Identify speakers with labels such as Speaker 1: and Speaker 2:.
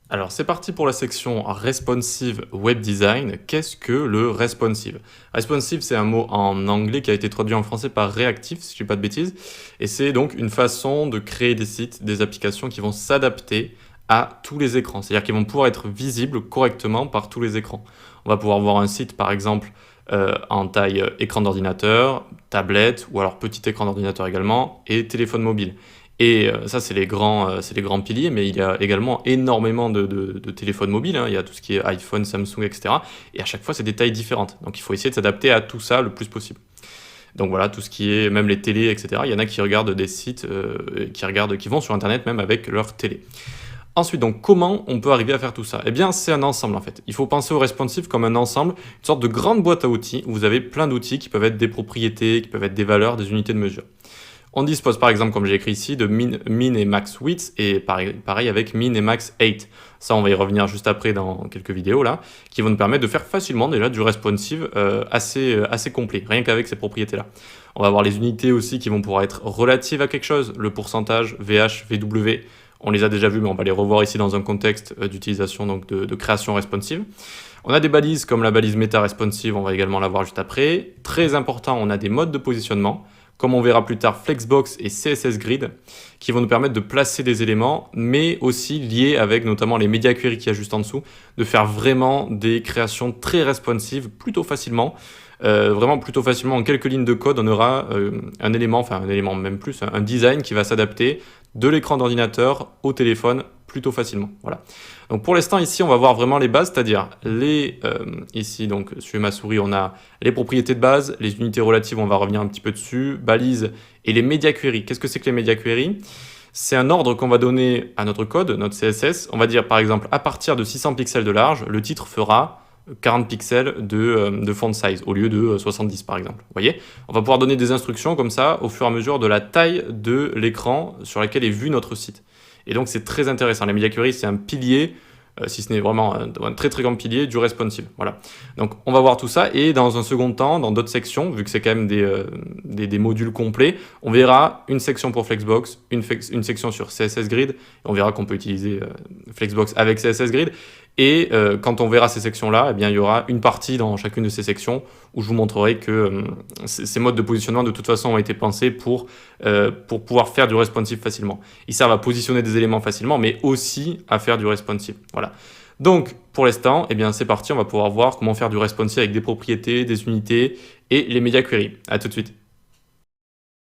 Speaker 1: Alors c'est parti pour la section responsive web design. Qu'est-ce que le responsive? Responsive, c'est un mot en anglais qui a été traduit en français par réactif, si je ne dis pas de bêtises. Et c'est donc une façon de créer des sites, des applications qui vont s'adapter à tous les écrans. C'est-à-dire qu'ils vont pouvoir être visibles correctement par tous les écrans. On va pouvoir voir un site par exemple en taille écran d'ordinateur, tablette ou alors petit écran d'ordinateur également et téléphone mobile. Et ça, c'est les grands piliers, mais il y a également énormément de téléphones mobiles, hein. Il y a tout ce qui est iPhone, Samsung, etc. Et à chaque fois, c'est des tailles différentes. Donc, il faut essayer de s'adapter à tout ça le plus possible. Donc voilà, tout ce qui est, même les télés, etc. Il y en a qui regardent des sites, qui vont sur Internet même avec leur télé. Ensuite, donc, comment on peut arriver à faire tout ça? Eh bien, c'est un ensemble en fait. Il faut penser au responsive comme un ensemble, une sorte de grande boîte à outils où vous avez plein d'outils qui peuvent être des propriétés, qui peuvent être des valeurs, des unités de mesure. On dispose par exemple, comme j'ai écrit ici, de min et max width et pareil avec min et max height. Ça, on va y revenir juste après dans quelques vidéos là, qui vont nous permettre de faire facilement déjà du responsive assez complet, rien qu'avec ces propriétés-là. On va avoir les unités aussi qui vont pouvoir être relatives à quelque chose, le pourcentage, VH, VW. On les a déjà vus, mais on va les revoir ici dans un contexte d'utilisation, donc de création responsive. On a des balises comme la balise meta responsive, on va également la voir juste après. Très important, on a des modes de positionnement, comme on verra plus tard Flexbox et CSS Grid, qui vont nous permettre de placer des éléments, mais aussi liés avec notamment les media queries qu'il y a juste en dessous, de faire vraiment des créations très responsives plutôt facilement. Vraiment plutôt facilement, en quelques lignes de code, on aura un élément même plus, un design qui va s'adapter de l'écran d'ordinateur au téléphone plutôt facilement. Voilà. Donc pour l'instant ici on va voir vraiment les bases, c'est-à-dire ici donc sur ma souris on a les propriétés de base, les unités relatives on va revenir un petit peu dessus, balises et les media queries. Qu'est-ce que c'est que les media queries? C'est un ordre qu'on va donner à notre code, notre CSS. On va dire par exemple à partir de 600 pixels de large, le titre fera 40 pixels de font size au lieu de 70 par exemple. Vous voyez, on va pouvoir donner des instructions comme ça au fur et à mesure de la taille de l'écran sur lequel est vu notre site. Et donc c'est très intéressant. La media query, c'est un pilier, si ce n'est vraiment un très très grand pilier du responsive. Voilà. Donc on va voir tout ça et dans un second temps, dans d'autres sections, vu que c'est quand même des modules complets, on verra une section pour Flexbox, une section sur CSS Grid, et on verra qu'on peut utiliser Flexbox avec CSS Grid. Et quand on verra ces sections-là, eh bien, il y aura une partie dans chacune de ces sections où je vous montrerai que ces modes de positionnement, de toute façon, ont été pensés pour pouvoir faire du responsive facilement. Ils servent à positionner des éléments facilement, mais aussi à faire du responsive. Voilà. Donc, pour l'instant, eh bien, c'est parti. On va pouvoir voir comment faire du responsive avec des propriétés, des unités et les media queries. À tout de suite.